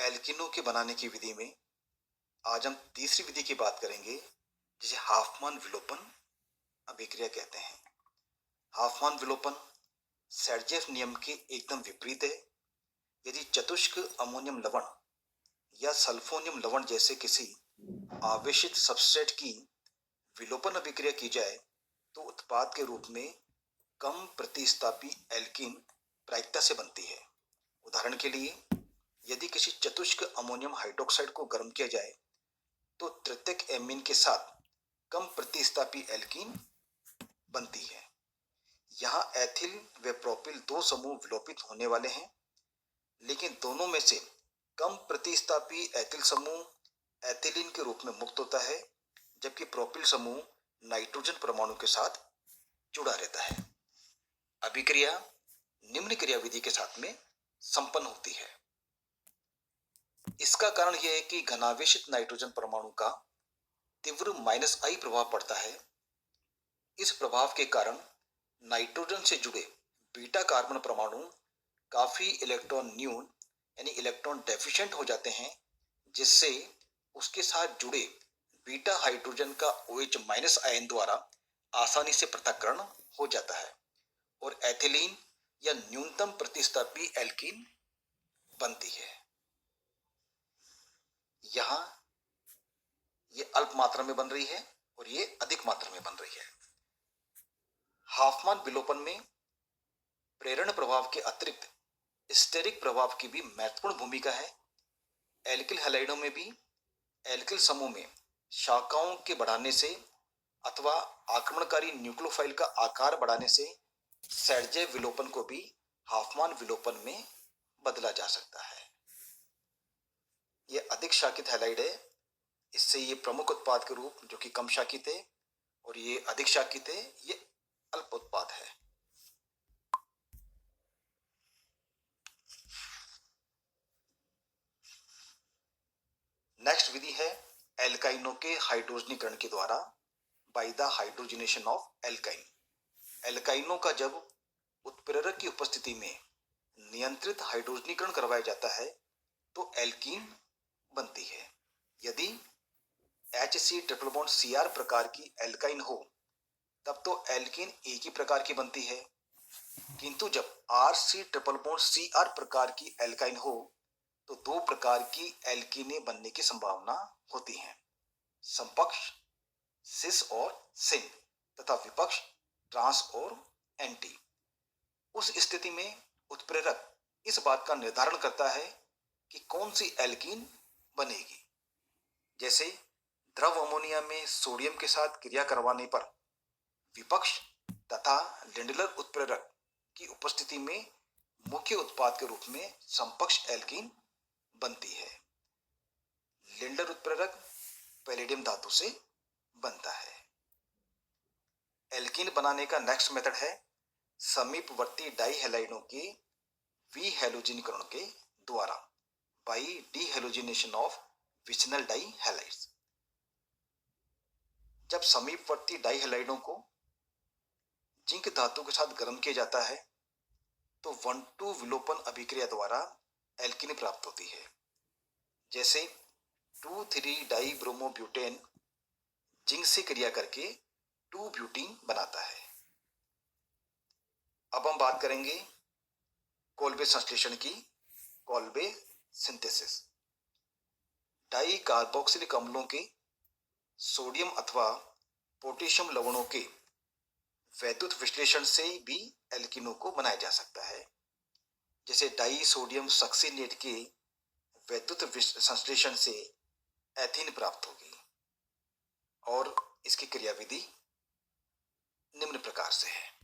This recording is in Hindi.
एल्किनो के बनाने की विधि में आज हम तीसरी विधि की बात करेंगे, जिसे हाफमान विलोपन अभिक्रिया कहते हैं। हाफमान विलोपन सर्जेफ नियम के एकदम विपरीत है। यदि चतुष्क अमोनियम लवण या सल्फोनियम लवण जैसे किसी आवेशित सबस्ट्रेट की विलोपन अभिक्रिया की जाए तो उत्पाद के रूप में कम प्रतिस्थापी एल्कीन प्रायिकता से बनती है। उदाहरण के लिए, यदि किसी चतुष्क अमोनियम हाइड्रोक्साइड को गर्म किया जाए तो तृतीयक एमीन के साथ कम प्रतिस्थापी एल्कीन बनती है। यहाँ एथिल व प्रोपिल दो समूह विलोपित होने वाले हैं, लेकिन दोनों में से कम प्रतिस्थापी एथिल समूह एथिलीन के रूप में मुक्त होता है, जबकि प्रोपिल समूह नाइट्रोजन परमाणु के साथ जुड़ा रहता है। अभिक्रिया निम्न क्रिया विधि के साथ में संपन्न होती है। इसका कारण यह है कि घनावेशित नाइट्रोजन परमाणु का तीव्र -I प्रभाव पड़ता है। इस प्रभाव के कारण नाइट्रोजन से जुड़े बीटा कार्बन परमाणु काफी इलेक्ट्रॉन न्यून यानी इलेक्ट्रॉन डेफिशिएंट हो जाते हैं, जिससे उसके साथ जुड़े बीटा हाइड्रोजन का OH- आयन द्वारा आसानी से पृथक्करण हो जाता है और एथिलीन या न्यूनतम प्रतिस्थापी एल्कीन बनती है। यहाँ ये अल्प मात्रा में बन रही है और ये अधिक मात्रा में बन रही है। हाफमान विलोपन में प्रेरण प्रभाव के अतिरिक्त स्टेरिक प्रभाव की भी महत्वपूर्ण भूमिका है। एल्किल हैलाइडों में भी एल्किल समूह में शाखाओं के बढ़ाने से अथवा आक्रमणकारी न्यूक्लियोफाइल का आकार बढ़ाने से सर्जेव विलोपन को भी हाफमान विलोपन में बदला जा सकता है। यह अधिक शाखित हैलाइड है, इससे ये प्रमुख उत्पाद के रूप जो कि कम शाखित है, और ये अधिक शाखित है, ये अल्प उत्पाद है। नेक्स्ट विधि है एल्काइनों के हाइड्रोजनीकरण के द्वारा by the hydrogenation of alkyne. एल्काइनों का जब उत्प्रेरक की उपस्थिति में नियंत्रित हाइड्रोजनीकरण करवाया जाता है तो एल्कीन बनती है। यदि HC ट्रिपल बॉन्ड Cr प्रकार की एल्काइन हो तब तो एल्कीन एक ही प्रकार की बनती है, किंतु जब RC ट्रिपल बॉन्ड Cr प्रकार की एल्काइन हो तो दो प्रकार की एल्कीनें बनने की संभावना होती है, समपक्ष सिस और सिन तथा विपक्ष ट्रांस और एंटी। उस स्थिति में उत्प्रेरक इस बात का निर्धारण करता है कि कौन सी एल्कीन बनेगी। जैसे द्रव अमोनिया में सोडियम के साथ क्रिया करवाने पर विपक्ष तथा लिंडलर उत्प्रेरक की उपस्थिति में मुख्य उत्पाद के रूप में समपक्ष एल्कीन बनती है। लिंडलर उत्प्रेरक पैलेडियम धातु से बनता है। एल्कीन बनाने का नेक्स्ट मेथड है समीपवर्ती डाइहैलाइडों के विहैलोजीनीकरण के द्वारा बाय डीहैलोजिनेशन ऑफ विसिनल डाइहैलाइड्स। जब समीपवर्ती डाइहैलाइडों को जिंक धातु के साथ गर्म किया जाता है तो 1,2 विलोपन अभिक्रिया द्वारा एल्कीन प्राप्त होती है। जैसे 2,3-डाइब्रोमोब्यूटेन जिंक से क्रिया करके 2-ब्यूटीन बनाता है। अब हम बात करेंगे कोल्बे संश्लेषण की, कोल्बे सिंथेसिस। डाई कार्बोक्सिलिक अम्लों के सोडियम अथवा पोटेशियम लवणों के वैद्युत विश्लेषण से भी एल्कीनों को बनाया जा सकता है। जैसे डाई सोडियम सक्सिनेट के वैद्युत संश्लेषण से एथीन प्राप्त होगी और इसकी क्रियाविधि निम्न प्रकार से है।